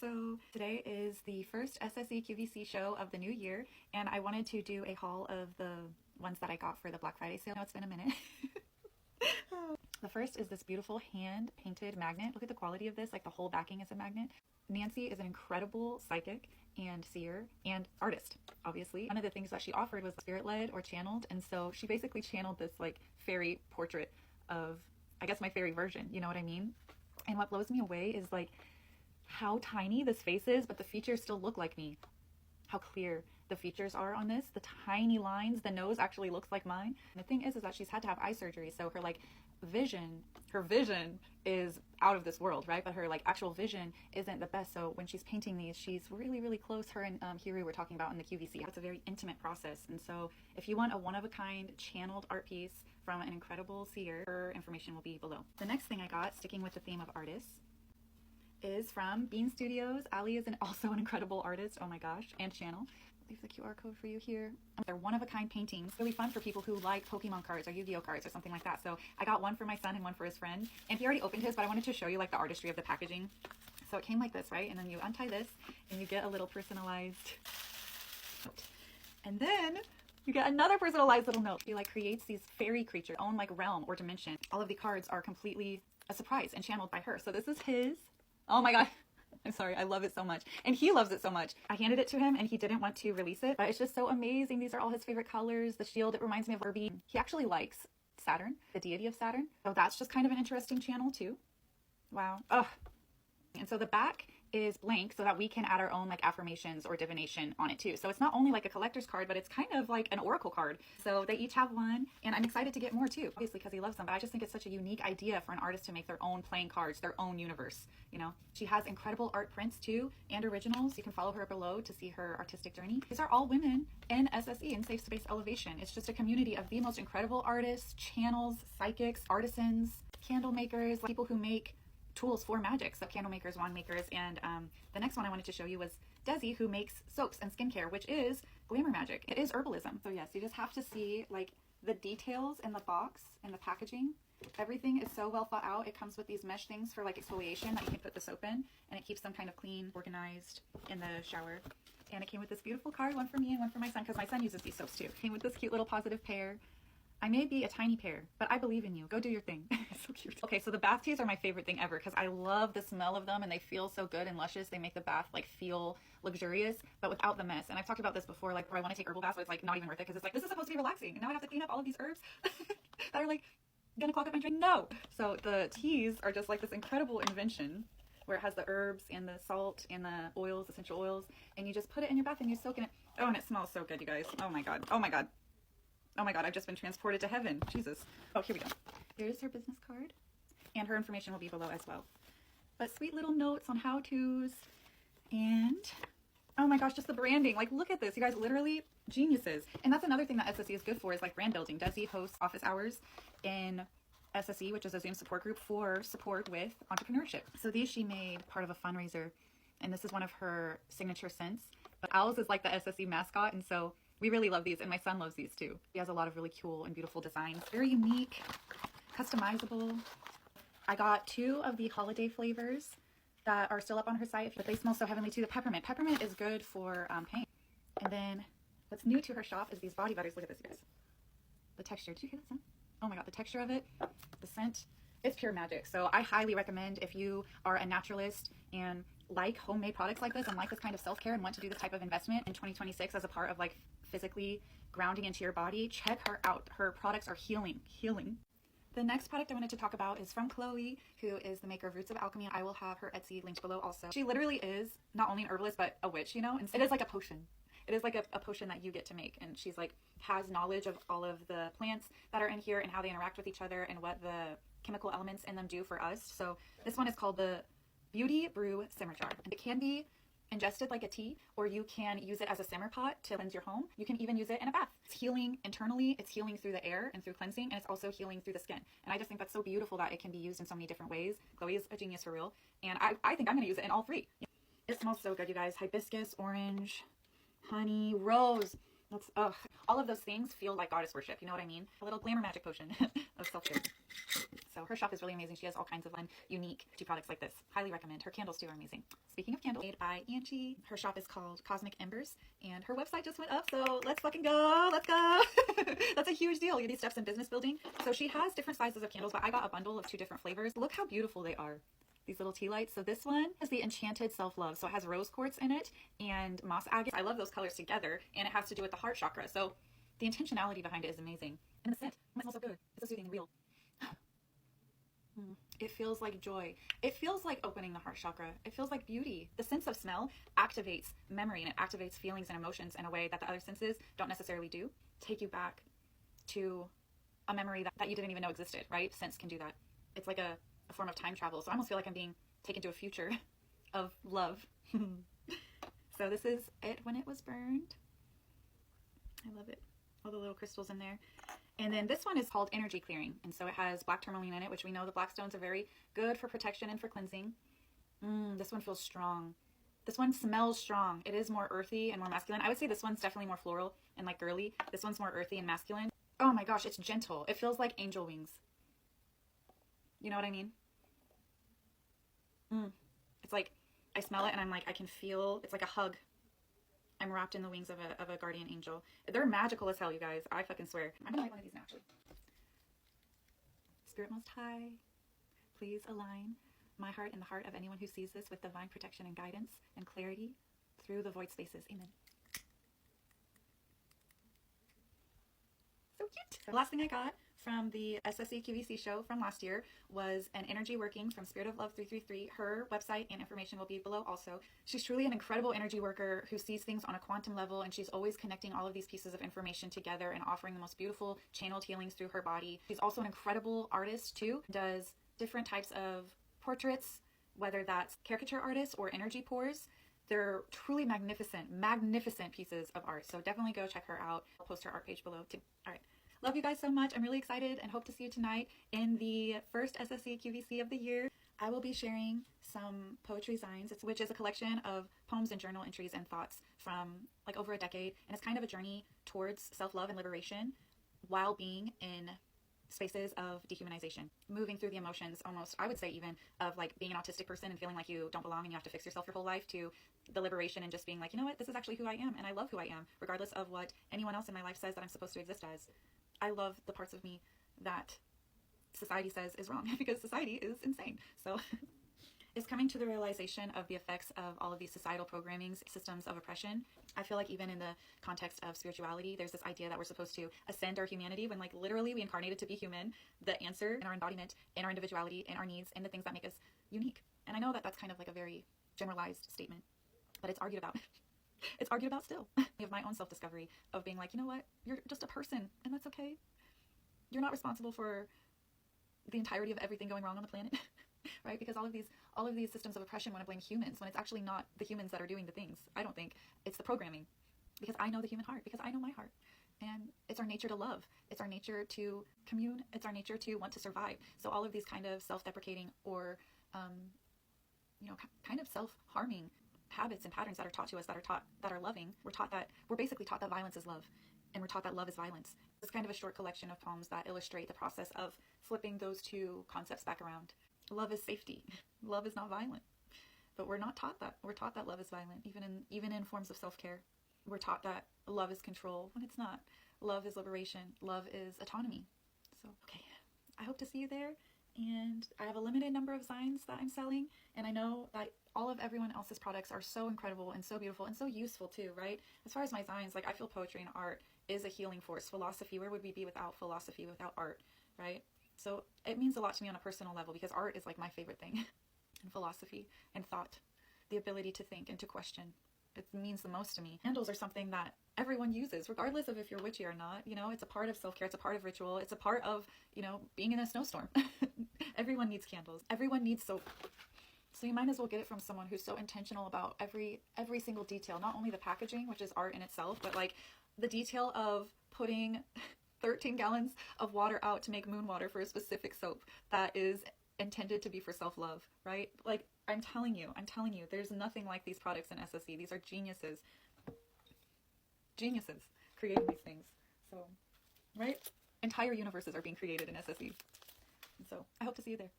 So today is the first SSE QVC show of the new year, and I wanted to do a haul of the ones that I got for the Black Friday sale. Now it's been a minute. The first is this beautiful hand-painted magnet. Look at the quality of this, like the whole backing is a magnet. Nancy is an incredible psychic and seer and artist, obviously. One of the things that she offered was spirit-led or channeled, and so she basically channeled this like fairy portrait of, I guess, my fairy version, you know what I mean? And what blows me away is like how tiny this face is, but the features still look like me. How clear the features are on this, the tiny lines, the nose actually looks like mine. And the thing is that she's had to have eye surgery, so her vision is out of this world, right? But her like actual vision isn't the best. So when she's painting these, she's really close. Her and Hiru were talking about in the QVC. It's a very intimate process. And so if you want a one-of-a-kind channeled art piece from an incredible seer, her information will be below. The next thing I got, sticking with the theme of artists, is from Bean Studios. Ali is also an incredible artist, oh my gosh, and channel. Leave the QR code for you here. They're one-of-a-kind paintings. Really fun for people who like Pokemon cards or Yu-Gi-Oh cards or something like that. So I got one for my son and one for his friend. And he already opened his, but I wanted to show you like the artistry of the packaging. So it came like this, right? And then you untie this and you get a little personalized note. And then you get another personalized little note. He like creates these fairy creatures, own like realm or dimension. All of the cards are completely a surprise and channeled by her. So this is his. Oh my God. I'm sorry, I love it so much. And he loves it so much. I handed it to him and he didn't want to release it, but it's just so amazing. These are all his favorite colors. The shield, it reminds me of Herbie. He actually likes Saturn, the deity of Saturn. So that's just kind of an interesting channel too. Wow. Oh. And so the back is blank so that we can add our own like affirmations or divination on it too. So it's not only like a collector's card, but it's kind of like an oracle card. So they each have one, and I'm excited to get more too, obviously because he loves them, but I just think it's such a unique idea for an artist to make their own playing cards, their own universe, you know? She has incredible art prints too, and originals. You can follow her below to see her artistic journey. These are all women in SSE, in Safe Space Elevation. It's just a community of the most incredible artists, channels, psychics, artisans, candle makers, people who make tools for magic, so candle makers, wand makers. And the next one I wanted to show you was Desi, who makes soaps and skincare, which is glamour magic. It is herbalism. So yes, you just have to see like the details in the box and the packaging. Everything is so well thought out. It comes with these mesh things for like exfoliation that you can put the soap in, and it keeps them kind of clean, organized in the shower. And it came with this beautiful card, one for me and one for my son, because my son uses these soaps too. It came with this cute little positive pair. I may be a tiny pair, but I believe in you. Go do your thing. It's so cute. Okay, so the bath teas are my favorite thing ever because I love the smell of them and they feel so good and luscious. They make the bath like feel luxurious, but without the mess. And I've talked about this before, like where I want to take herbal baths, but it's like not even worth it because it's like, this is supposed to be relaxing. And now I have to clean up all of these herbs that are like gonna clog up my drain. No. So the teas are just like this incredible invention where it has the herbs and the salt and the oils, essential oils, and you just put it in your bath and you soak in it. Oh, and it smells so good, you guys. Oh my God. Oh my God. Oh my God, I've just been transported to heaven. Jesus. Oh, here we go. Here's her business card. And her information will be below as well. But sweet little notes on how-tos. And, oh my gosh, just the branding. Like, look at this. You guys, literally geniuses. And that's another thing that SSE is good for, is like brand building. Desi hosts office hours in SSE, which is a Zoom support group for support with entrepreneurship. So these she made part of a fundraiser. And this is one of her signature scents. But Owls is like the SSE mascot. And so we really love these, and my son loves these too. He has a lot of really cool and beautiful designs. Very unique, customizable. I got 2 of the holiday flavors that are still up on her site, but they smell so heavenly too. The peppermint. Peppermint is good for pain. And then what's new to her shop is these body butters. Look at this, you guys. The texture. Did you hear that sound? Oh my God, the texture of it, the scent, it's pure magic. So I highly recommend, if you are a naturalist and like homemade products like this and like this kind of self-care and want to do this type of investment in 2026 as a part of like physically grounding into your body, check her out. Her products are healing. The next product I wanted to talk about is from Chloe, who is the maker of Roots of Alchemy. I will have her Etsy linked below also. She literally is not only an herbalist, but a witch, you know? And it is like a potion. It is like a potion that you get to make. And she's like, has knowledge of all of the plants that are in here and how they interact with each other and what the chemical elements in them do for us. So this one is called the Beauty Brew Simmer Jar. It can be ingested like a tea, or you can use it as a simmer pot to cleanse your home. You can even use it in a bath. It's healing internally, it's healing through the air and through cleansing, and it's also healing through the skin. And I just think that's so beautiful that it can be used in so many different ways. Chloe is a genius for real, and I think I'm gonna use it in all 3. It smells so good, you guys. Hibiscus, orange, honey, rose. That's, ugh. All of those things feel like goddess worship. You know what I mean? A little glamour magic potion of self-care. So her shop is really amazing. She has all kinds of fun, unique products like this. Highly recommend. Her candles too are amazing. Speaking of candles, made by Angie. Her shop is called Cosmic Embers, and her website just went up. So let's fucking go. Let's go. That's a huge deal. These steps in business building. So she has different sizes of candles, but I got a bundle of 2 different flavors. Look how beautiful they are. These little tea lights. So this one is the Enchanted Self-Love. So it has rose quartz in it and moss agate. I love those colors together, and it has to do with the heart chakra. So the intentionality behind it is amazing. And the scent, it smells so good. It's so soothing and real. It feels like joy. It feels like opening the heart chakra. It feels like beauty. The sense of smell activates memory, and it activates feelings and emotions in a way that the other senses don't necessarily do. Take you back to a memory that you didn't even know existed, right? Scents can do that. It's like a form of time travel. So I almost feel like I'm being taken to a future of love. So this is it when it was burned. I love it. All the little crystals in there. And then this one is called Energy Clearing. And so it has black tourmaline in it, which we know the black stones are very good for protection and for cleansing. This one feels strong. This one smells strong. It is more earthy and more masculine. I would say this one's definitely more floral and like girly. This one's more earthy and masculine. Oh my gosh, it's gentle. It feels like angel wings. You know what I mean? It's like, I smell it and I'm like, I can feel, it's like a hug. I'm wrapped in the wings of a guardian angel. They're magical as hell, you guys. I fucking swear. I'm gonna light one of these now, actually. Spirit Most High, please align my heart and the heart of anyone who sees this with divine protection and guidance and clarity through the void spaces. Amen. So cute. The last thing I got from the SSE QVC show from last year was an energy working from Spirit of Love 333. Her website and information will be below also. She's truly an incredible energy worker who sees things on a quantum level, and she's always connecting all of these pieces of information together and offering the most beautiful channeled healings through her body. She's also an incredible artist too, does different types of portraits, whether that's caricature artists or energy pours. They're truly magnificent, magnificent pieces of art. So definitely go check her out. I'll post her art page below too. All right. Love you guys so much. I'm really excited and hope to see you tonight in the first SSE QVC of the year. I will be sharing some poetry signs, which is a collection of poems and journal entries and thoughts from like over a decade. And it's kind of a journey towards self-love and liberation while being in spaces of dehumanization, moving through the emotions almost, I would say even, of like being an autistic person and feeling like you don't belong and you have to fix yourself your whole life, to the liberation and just being like, you know what, this is actually who I am and I love who I am, regardless of what anyone else in my life says that I'm supposed to exist as. I love the parts of me that society says is wrong because society is insane. So it's coming to the realization of the effects of all of these societal programmings, systems of oppression. I feel like even in the context of spirituality, there's this idea that we're supposed to ascend our humanity when like literally we incarnated to be human. The answer in our embodiment, in our individuality, in our needs, in the things that make us unique. And I know that that's kind of like a very generalized statement, but it's argued about. It's argued about still. I have my own self-discovery of being like, you know what, you're just a person and that's okay. You're not responsible for the entirety of everything going wrong on the planet, right? Because all of these systems of oppression want to blame humans when it's actually not the humans that are doing the things. I don't think it's the programming, because I know the human heart, because I know my heart, and it's our nature to love. It's our nature to commune. It's our nature to want to survive. So all of these kind of self-deprecating or, kind of self-harming habits and patterns that are taught to us, that are loving, we're basically taught that violence is love, and we're taught that love is violence. It's kind of a short collection of poems that illustrate the process of flipping those two concepts back around. Love is safety. Love is not violent. But we're not taught that. We're taught that love is violent, even in forms of self-care. We're taught that love is control when it's not. Love is liberation. Love is autonomy. So, okay. I hope to see you there. And I have a limited number of signs that I'm selling, and I know that all of everyone else's products are so incredible and so beautiful and so useful too, right? As far as my signs, like I feel poetry and art is a healing force. Philosophy, where would we be without philosophy, without art, right? So it means a lot to me on a personal level, because art is like my favorite thing. And philosophy and thought, the ability to think and to question, it means the most to me. Candles are something that everyone uses, regardless of if you're witchy or not. You know, it's a part of self-care, it's a part of ritual, it's a part of, being in a snowstorm. Everyone needs candles. Everyone needs soap. So you might as well get it from someone who's so intentional about every single detail, not only the packaging, which is art in itself, but like the detail of putting 13 gallons of water out to make moon water for a specific soap that is intended to be for self-love, right? Like, I'm telling you, there's nothing like these products in SSE. These are geniuses. Geniuses. creating these things. So, right? Entire universes are being created in SSE. And so I hope to see you there.